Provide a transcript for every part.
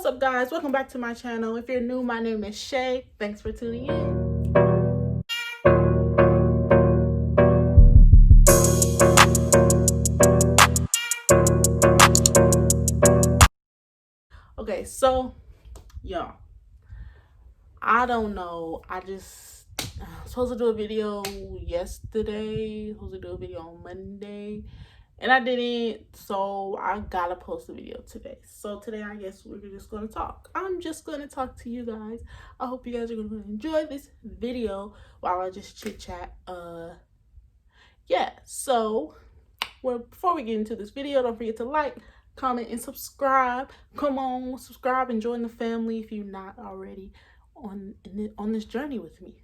What's up, guys? Welcome back to my channel. If you're new, my name is Shay. Thanks for tuning in. Okay, so y'all, I don't know. I was supposed to do a video yesterday, supposed to do a video on Monday, and I didn't, so I gotta post a video today. So today, I guess we're just gonna talk. I'm just gonna talk to you guys. I hope you guys are gonna enjoy this video while I just chit chat. Yeah, so before we get into this video, don't forget to like, comment, and subscribe. Come on, subscribe and join the family if you're not already on this journey with me.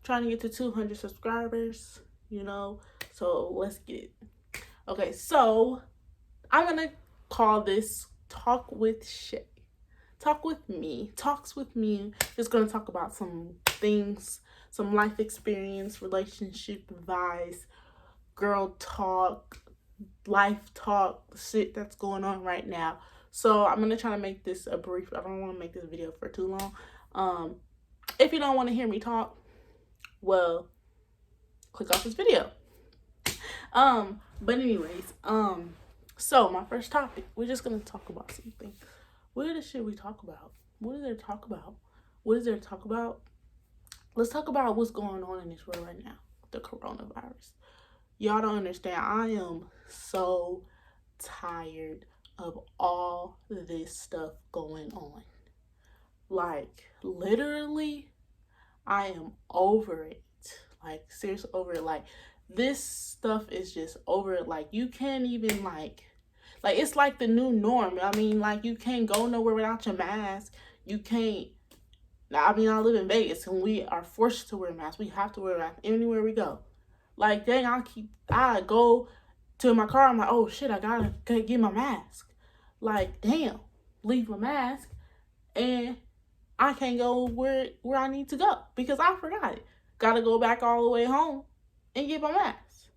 Trying to get to 200 subscribers, so let's get it. Okay, so I'm gonna call this Talk with Shay. Talk with me. Talks with me. Just gonna talk about some things, some life experience, relationship advice, girl talk, life talk, shit that's going on right now. So I'm gonna try to make this a brief. I don't want to make this video for too long. If you don't want to hear me talk, well, click off this video. But anyways, so my first topic, we're just gonna talk about something. What are the shit we talk about? What is there to talk about? What is there to talk about? Let's talk about what's going on in this world right now, the coronavirus. Y'all don't understand. I am so tired of all this stuff going on. Like, literally, I am over it. Like, seriously over it. Like, this stuff is just over it. Like, you can't even, like, it's like the new norm. I mean, like, you can't go nowhere without your mask. You can't. I mean, I live in Vegas, and we are forced to wear masks. We have to wear masks anywhere we go. Like, dang, I go to my car, I'm like, oh shit, I gotta get my mask. Like, damn, leave my mask, and I can't go where I need to go because I forgot it. Gotta go back all the way home and get my mask.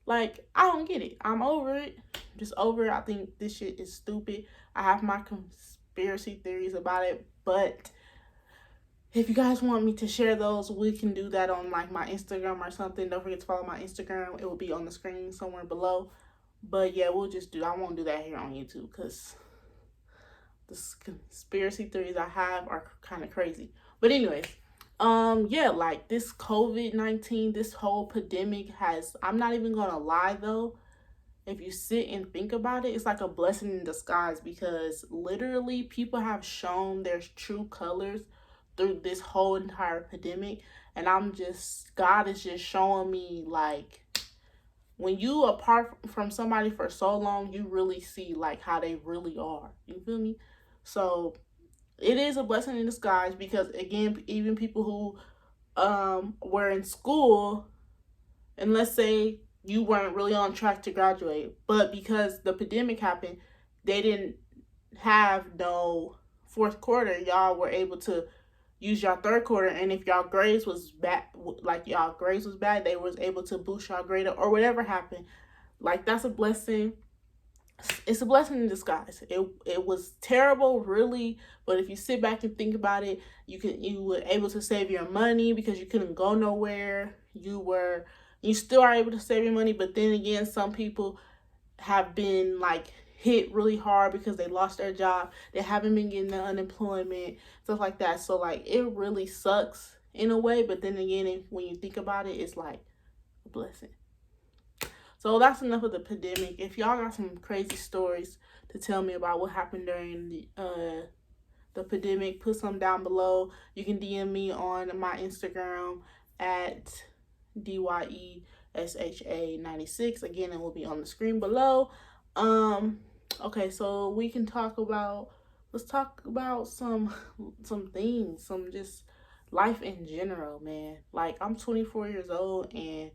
Like, I don't get it. I'm over it. Just over it. I think this shit is stupid. I have my conspiracy theories about it, but if you guys want me to share those, we can do that on like my Instagram or something. Don't forget to follow my Instagram. It will be on the screen somewhere below. But yeah, I won't do that here on YouTube because the conspiracy theories I have are kind of crazy. But anyways, yeah, like this COVID-19, this whole pandemic I'm not even gonna lie though, if you sit and think about it, it's like a blessing in disguise because literally people have shown their true colors through this whole entire pandemic, and God is just showing me, like, when you apart from somebody for so long, you really see like how they really are. You feel me? So it is a blessing in disguise because, again, even people who were in school, and let's say you weren't really on track to graduate, but because the pandemic happened, they didn't have no fourth quarter. Y'all were able to use y'all third quarter, and if y'all grades was bad, they was able to boost y'all grade up or whatever happened. Like, that's a blessing. It's a blessing in disguise. It was terrible, really, but if you sit back and think about it, you were able to save your money because you couldn't go nowhere. You still are able to save your money, but then again, some people have been like hit really hard because they lost their job. They haven't been getting the unemployment, stuff like that. So like, it really sucks in a way, but then again, when you think about it, it's like a blessing. So that's enough of the pandemic. If y'all got some crazy stories to tell me about what happened during the pandemic, put some down below. You can DM me on my Instagram at DYESHA96. Again, it will be on the screen below. Okay, so we can let's talk about some things, some just life in general, man. Like, I'm 24 years old, and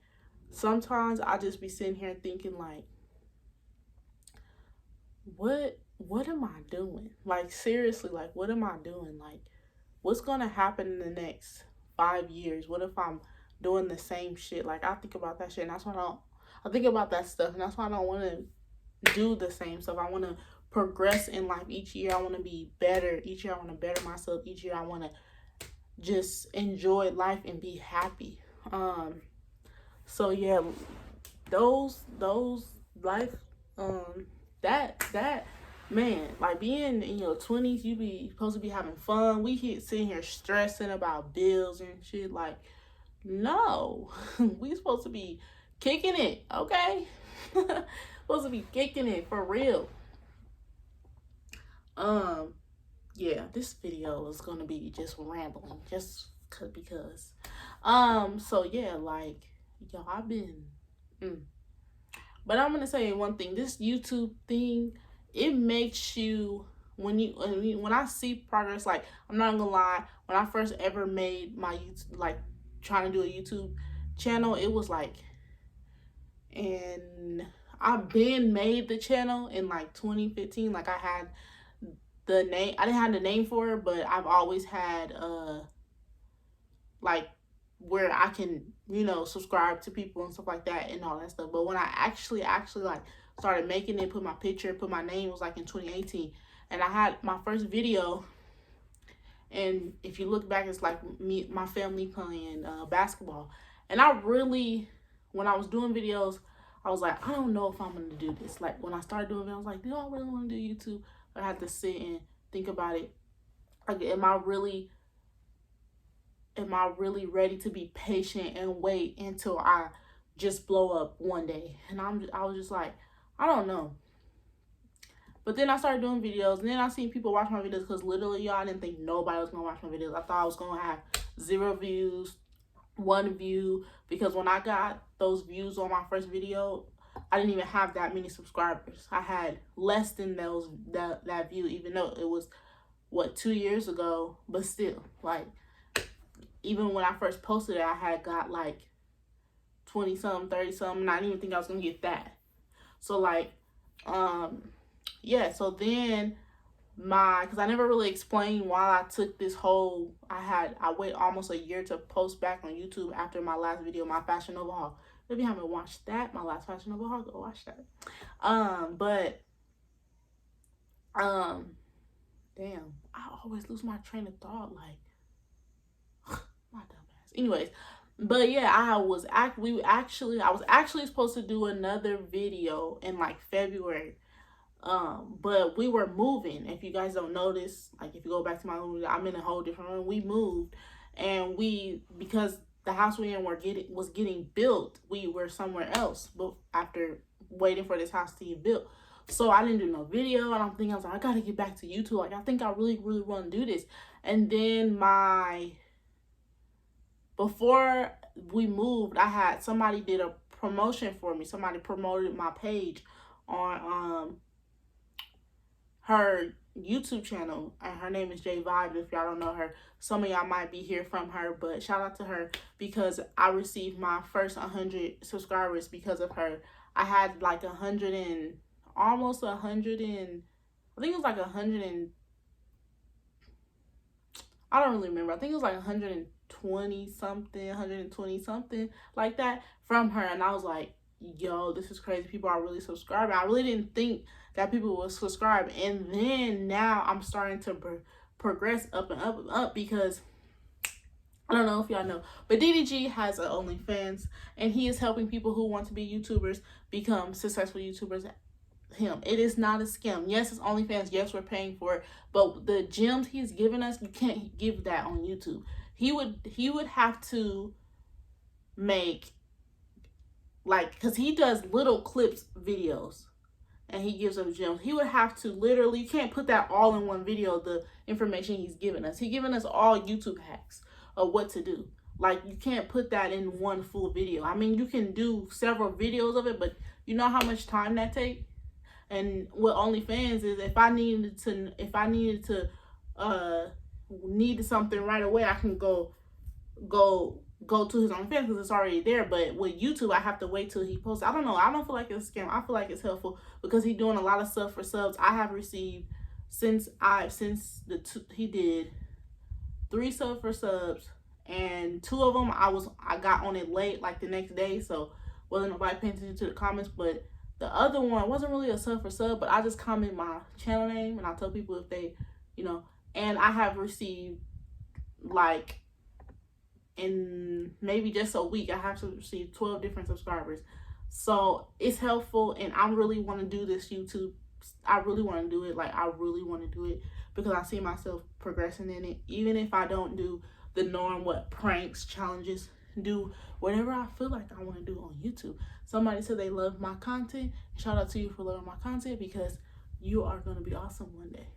sometimes I just be sitting here thinking, like, what am I doing? Like, seriously, like, what am I doing? Like, what's gonna happen in the next 5 years? What if I'm doing the same shit? Like, I think about that shit, and that's why I think about that stuff, and that's why I don't want to do the same stuff. I want to progress in life. Each year I want to be better. Each year I want to better myself. Each year I want to just enjoy life and be happy. So yeah, those life, that man, like being in your 20s, you be supposed to be having fun. We sitting here stressing about bills and shit. Like, no, we supposed to be kicking it, okay? Supposed to be kicking it for real. Yeah, this video is gonna be just rambling, just because. So yeah, like, y'all, I've been, but I'm gonna say one thing. This YouTube thing, it makes you, when I see progress, like, I'm not gonna lie, when I first ever made my YouTube, like trying to do a YouTube channel, it was like, and I've been made the channel in like 2015. Like, I had the name, I didn't have the name for it, but I've always had like where I can, you know, subscribe to people and stuff like that and all that stuff. But when I actually like started making it, put my picture, put my name, was like in 2018. And I had my first video, and if you look back, it's like my family playing basketball. And I really, when I was doing videos, I was like, I don't know if I'm gonna do this. Like, when I started doing it, I was like, do I really want to do YouTube? I had to sit and think about it. Like, am I really ready to be patient and wait until I just blow up one day? And I was just like, I don't know. But then I started doing videos, and then I seen people watch my videos, because literally, y'all, I didn't think nobody was gonna watch my videos. I thought I was gonna have 0 views, 1 view, because when I got those views on my first video, I didn't even have that many subscribers. I had less than that view, even though it was, what, 2 years ago. But still, like, even when I first posted it, I had got like 20 something, 30 something, and I didn't even think I was gonna get that. So like, yeah, so then because I never really explained why I took this whole, I wait almost a year to post back on YouTube after my last video, my Fashion Nova haul. If you haven't watched that, my last Fashion Nova haul, go watch that. Damn, I always lose my train of thought, like, my dumb ass. Anyways, but yeah, I was actually supposed to do another video in like February. But we were moving. If you guys don't notice, like, if you go back to my room, I'm in a whole different room. We moved, and because the house we in was getting built, we were somewhere else. But after waiting for this house to get built, so I didn't do no video. And I'm thinking, I was like, I gotta get back to YouTube. Like, I think I really want to do this. And then before we moved, somebody did a promotion for me. Somebody promoted my page on her YouTube channel, and her name is J Vibe. If y'all don't know her, some of y'all might be hear from her, but shout out to her, because I received my first 100 subscribers because of her. I had like 100 and almost 100 and I think it was like 100 and I don't really remember. I think it was like 120 something like that from her. And I was like, yo, this is crazy. People are really subscribing. I really didn't think that people would subscribe. And then now I'm starting to progress up and up and up, because I don't know if y'all know, but DDG has an OnlyFans, and he is helping people who want to be YouTubers become successful YouTubers. It is not a scam. Yes, it's OnlyFans. Yes, we're paying for it, but the gems he's giving us, you can't give that on YouTube. He would have to make, like, because he does little clips videos and he gives them gems. He would have to literally, you can't put that all in one video, the information he's giving us. He's giving us all YouTube hacks of what to do. Like, you can't put that in one full video. I mean, you can do several videos of it, but you know how much time that takes? And what OnlyFans is, if I needed something right away, I can go to his OnlyFans because it's already there. But with YouTube, I have to wait till he posts. I don't know. I don't feel like it's a scam. I feel like it's helpful because he's doing a lot of stuff for subs. I have received he did 3 subs for subs, and 2 of them I got on it late, like the next day, so wasn't nobody paying attention to the comments. But The other one wasn't really a sub for sub, but I just comment my channel name and I tell people if they, and I have received, like, in maybe just a week, I have to receive 12 different subscribers. So it's helpful, and I really want to do this YouTube. I really want to do it. Like, I really want to do it because I see myself progressing in it. Even if I don't do the norm, what pranks, challenges, do whatever I feel like I want to do on YouTube. Somebody said they love my content. Shout out to you for loving my content, because you are going to be awesome one day.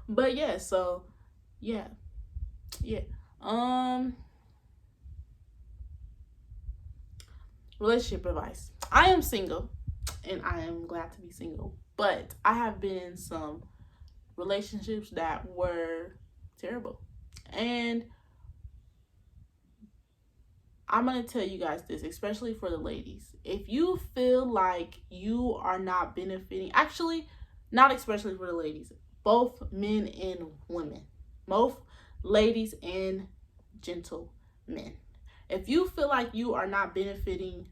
But yeah, so yeah. Relationship advice. I am single, and I am glad to be single, but I have been in some relationships that were terrible, and I'm going to tell you guys this, especially for the ladies. If you feel like you are not benefiting, actually, not especially for the ladies, both men and women, both ladies and gentlemen. If you feel like you are not benefiting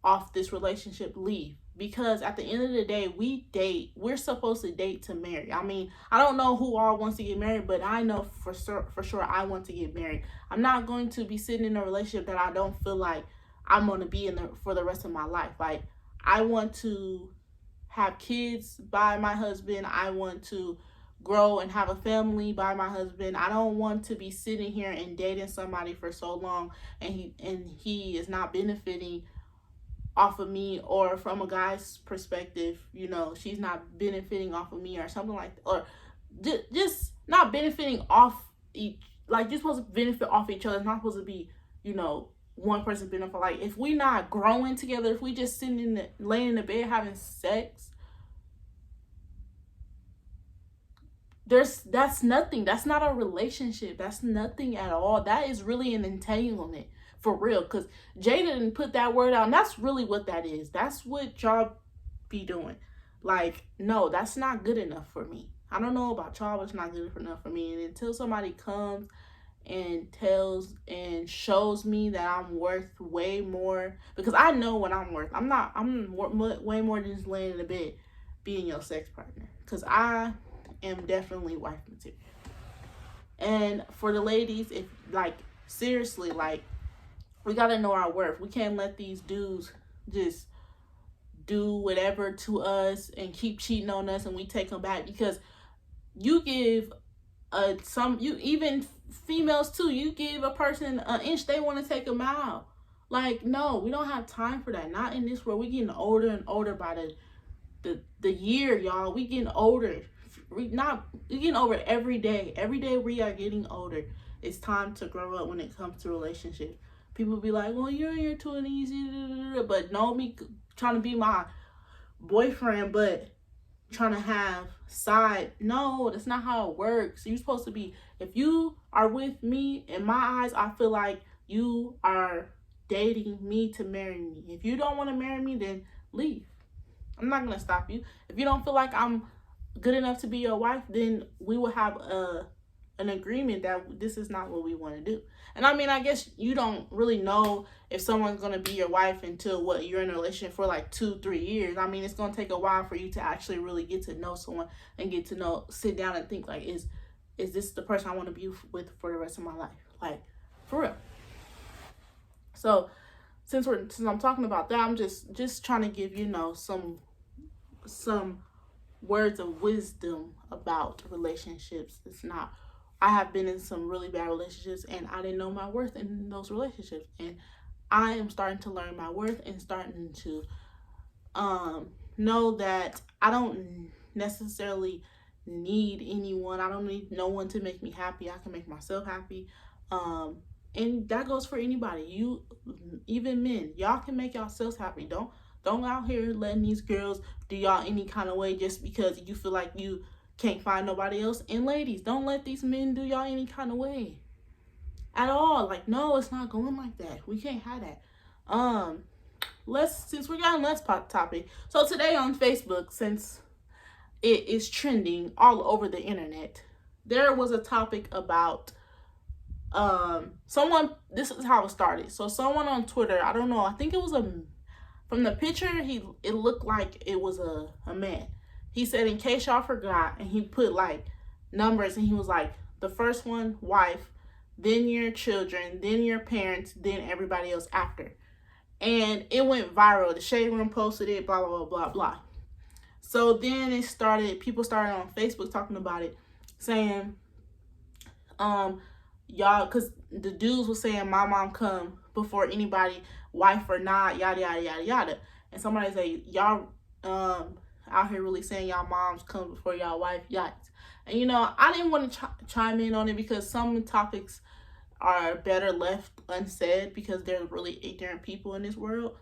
off this relationship, leave. Because at the end of the day, we date. We're supposed to date to marry. I mean, I don't know who all wants to get married, but I know for sure I want to get married. I'm not going to be sitting in a relationship that I don't feel like I'm going to be in for the rest of my life. Like, I want to have kids by my husband. I want to grow and have a family by my husband. I don't want to be sitting here and dating somebody for so long and he is not benefiting off of me, or from a guy's perspective, she's not benefiting off of me or something like that, or just not benefiting off each. Like, you're supposed to benefit off each other. It's not supposed to be, one person benefit. Like, if we not growing together, if we just sitting laying in the bed having sex, that's nothing. That's not a relationship. That's nothing at all. That is really an entanglement. For real, because Jay didn't put that word out, and that's really what that is. That's what y'all be doing. Like, no, that's not good enough for me. I don't know about y'all, but it's not good enough for me. And until somebody comes and tells and shows me that I'm worth way more, because I know what I'm worth. I'm way more than just laying in the bed being your sex partner, because I am definitely wife material. And for the ladies, if, like, seriously, like, we got to know our worth. We can't let these dudes just do whatever to us and keep cheating on us and we take them back, because you give even females too, you give a person an inch, they want to take a mile. Like, no, we don't have time for that. Not in this world. We getting older and older by the year, y'all. We getting older. We getting older every day. Every day we are getting older. It's time to grow up when it comes to relationships. People be like, well, you're too easy, but no, me trying to be my boyfriend, but trying to have side. No, that's not how it works. You're supposed to be, if you are with me, in my eyes, I feel like you are dating me to marry me. If you don't want to marry me, then leave. I'm not going to stop you. If you don't feel like I'm good enough to be your wife, then we will have an agreement that this is not what we want to do. And I mean, I guess you don't really know if someone's going to be your wife until you're in a relationship for like 2-3 years. I mean, it's going to take a while for you to actually really get to know someone and sit down and think, like, is this the person I want to be with for the rest of my life? Like, for real. So since I'm talking about that, I'm just trying to give, some words of wisdom about relationships. I have been in some really bad relationships, and I didn't know my worth in those relationships. And I am starting to learn my worth and starting to know that I don't necessarily need anyone. I don't need no one to make me happy. I can make myself happy. And that goes for anybody. Even men, y'all can make yourselves happy. Don't out here letting these girls do y'all any kind of way just because you feel like you can't find nobody else. And ladies, don't let these men do y'all any kind of way at all. Like, no, it's not going like that. We can't have that. Since we got on last topic, so today on Facebook, since it is trending all over the internet, there was a topic about Someone, this is how it started. So someone on Twitter, I don't know, I think it was from the picture, it looked like it was a man. He said, in case y'all forgot, and he put like numbers, and he was like, the first one, wife, then your children, then your parents, then everybody else after. And it went viral. The Shay Room posted it, blah, blah, blah, blah, blah. So then people started on Facebook talking about it, saying, y'all, because the dudes was saying my mom come before anybody, wife or not, yada, yada, yada, yada. And somebody say, y'all out here really saying y'all moms come before y'all wife, yikes. And, you know, I didn't want to chime in on it because some topics are better left unsaid because there's really ignorant people in this world.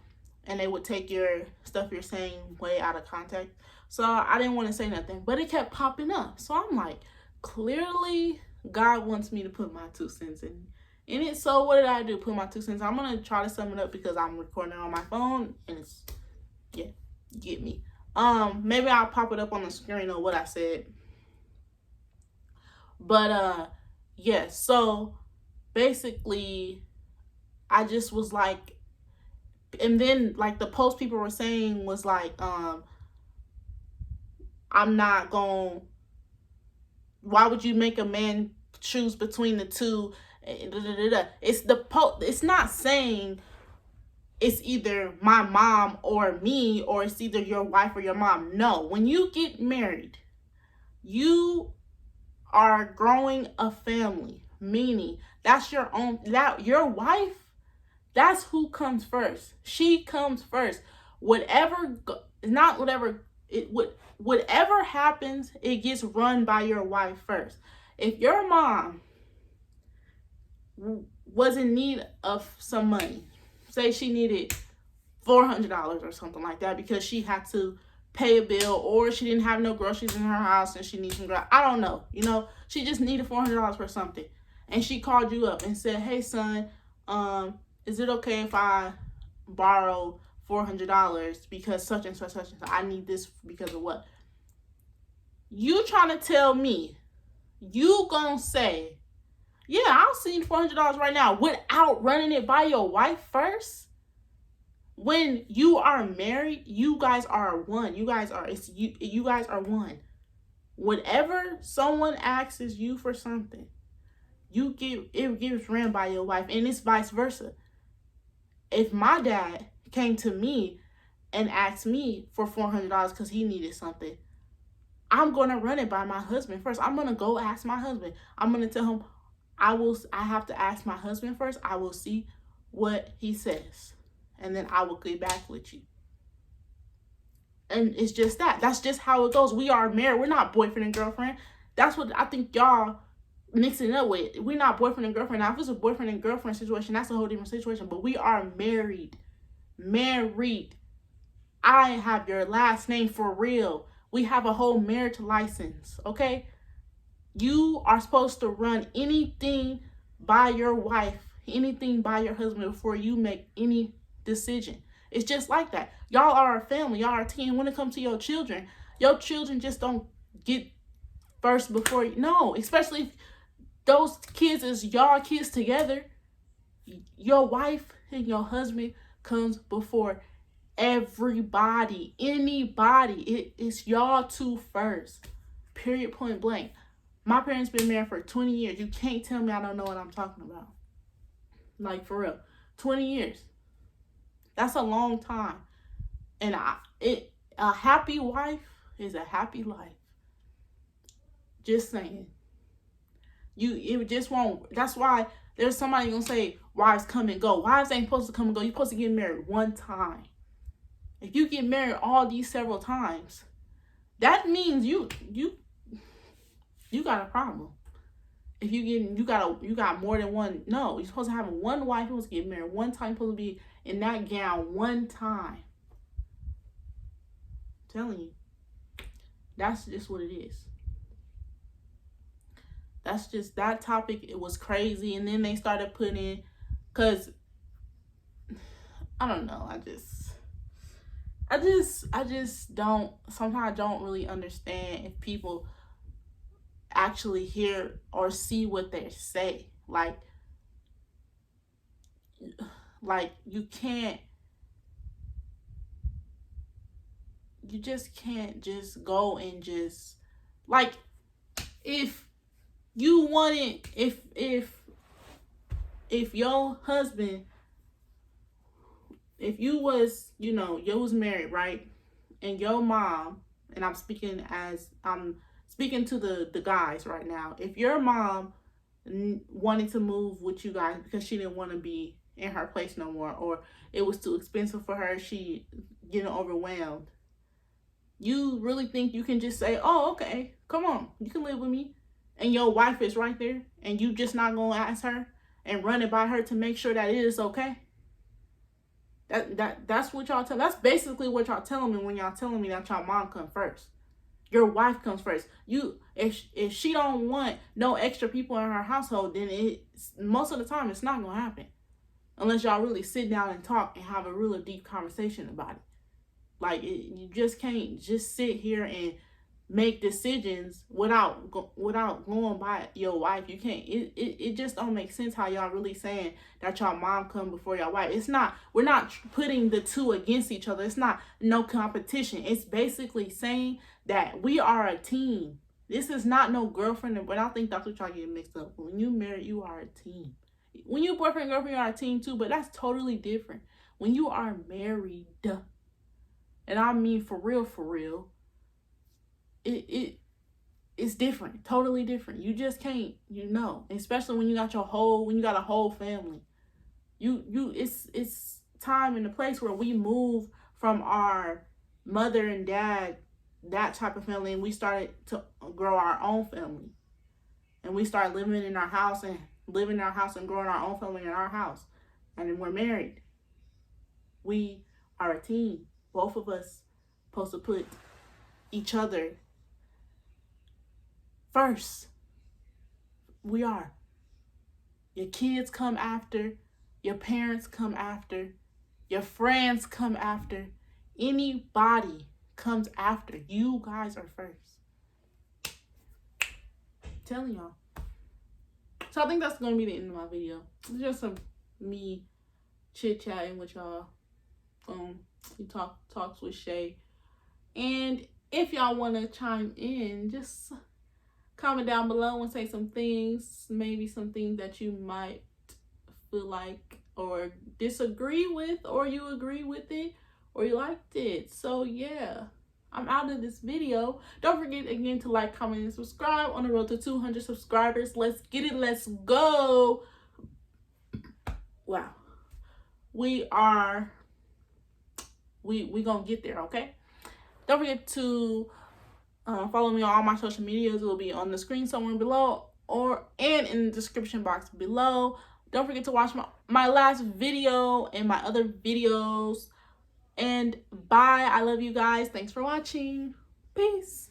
And they would take your stuff you're saying way out of context. So I didn't want to say nothing. But it kept popping up. So I'm like, clearly God wants me to put my 2 cents in it. So what did I do? Put my 2 cents. I'm going to try to sum it up because I'm recording it on my phone. And it's, yeah, get me. Maybe I'll pop it up on the screen of what I said. But, yeah. So basically, I just was like, and then like the post people were saying was like, I'm not going, why would you make a man choose between the two? It's not saying it's either my mom or me, or it's either your wife or your mom. No, when you get married, you are growing a family, meaning that's your own, that your wife, that's who comes first. She comes first. Whatever happens, it gets run by your wife first. If your mom was in need of some money, say she needed $400 or something like that because she had to pay a bill, or she didn't have no groceries in her house and she needs some groceries, I don't know, you know, she just needed $400 for something, and she called you up and said, hey son, is it okay if I borrow $400 because such and such, I need this because of what? You trying to tell me you gonna say, yeah, I'll send you $400 right now without running it by your wife first? When you are married, you guys are one. You guys are one. Whenever someone asks you for something, it gets ran by your wife, and it's vice versa. If my dad came to me and asked me for $400 because he needed something, I'm going to run it by my husband first. I'm going to go ask my husband. I'm going to tell him, I have to ask my husband first. I will see what he says, and then I will get back with you. And it's just that. That's just how it goes. We are married. We're not boyfriend and girlfriend. That's what I think y'all mixing it up with. We're not boyfriend and girlfriend. Now, if it's a boyfriend and girlfriend situation, that's a whole different situation. But we are married. Married. I have your last name for real. We have a whole marriage license, okay? You are supposed to run anything by your wife, anything by your husband before you make any decision. It's just like that. Y'all are a family. Y'all are a team. When it comes to your children just don't get first before you. No, especially if those kids is y'all kids together. Your wife and your husband comes before everybody, anybody. It's y'all two first. Period, point blank. My parents been married for 20 years. You can't tell me I don't know what I'm talking about. Like, for real. 20 years. That's a long time. And a happy wife is a happy life. Just saying. It just won't. That's why there's somebody gonna say wives come and go. Wives ain't supposed to come and go. You're supposed to get married one time. If you get married all these several times, that means you got a problem. If you got more than one. No, you're supposed to have one wife. You're supposed to get married one time. You're supposed to be in that gown one time. I'm telling you, that's just what it is. That's just that topic. It was crazy, and then they started putting in, cause I don't know. I just don't. Sometimes I don't really understand if people actually hear or see what they say. Like, like, you just can't just go and just, like, if you wanted, if your husband, if you was, you know, you was married, right? And your mom, and I'm speaking to the guys right now. If your mom wanted to move with you guys because she didn't want to be in her place no more, or it was too expensive for her, she getting overwhelmed, you really think you can just say, oh, okay, come on, you can live with me, and your wife is right there, and you just not gonna ask her and run it by her to make sure that it is okay? That's what y'all tell. That's basically what y'all telling me when y'all telling me that y'all mom come first. Your wife comes first. If she don't want no extra people in her household, then most of the time it's not gonna happen, unless y'all really sit down and talk and have a really deep conversation about it. Like, you just can't just sit here and make decisions without going by your wife. You can't. It just don't make sense how y'all really saying that y'all mom come before your wife. It's not. We're not putting the two against each other. It's not no competition. It's basically saying that we are a team. This is not no girlfriend. But I think that's what y'all get mixed up. When you married, you are a team. When you boyfriend, girlfriend, you are a team too. But that's totally different. When you are married, and I mean for real, it's different, totally different. You just can't, you know, especially when you got a whole family. It's time and a place where we move from our mother and dad, that type of family, and we started to grow our own family, and we start living in our house and growing our own family in our house, and then we're married. We are a team. Both of us supposed to put each other first. We are. Your kids come after. Your parents come after. Your friends come after. Anybody comes after. You guys are first. I'm telling y'all. So I think that's going to be the end of my video. It's just some me chit-chatting with y'all. He talks with Shay. And if y'all want to chime in, just comment down below and say some things, maybe some things that you might feel like or disagree with, or you agree with it, or you liked it. So yeah, I'm out of this video. Don't forget again to like, comment, and subscribe on the road to 200 subscribers. Let's get it. Let's go. Wow. We gonna get there, okay? Don't forget to follow me on all my social medias. It will be on the screen somewhere below and in the description box below. Don't forget to watch my last video and my other videos. And bye. I love you guys. Thanks for watching. Peace.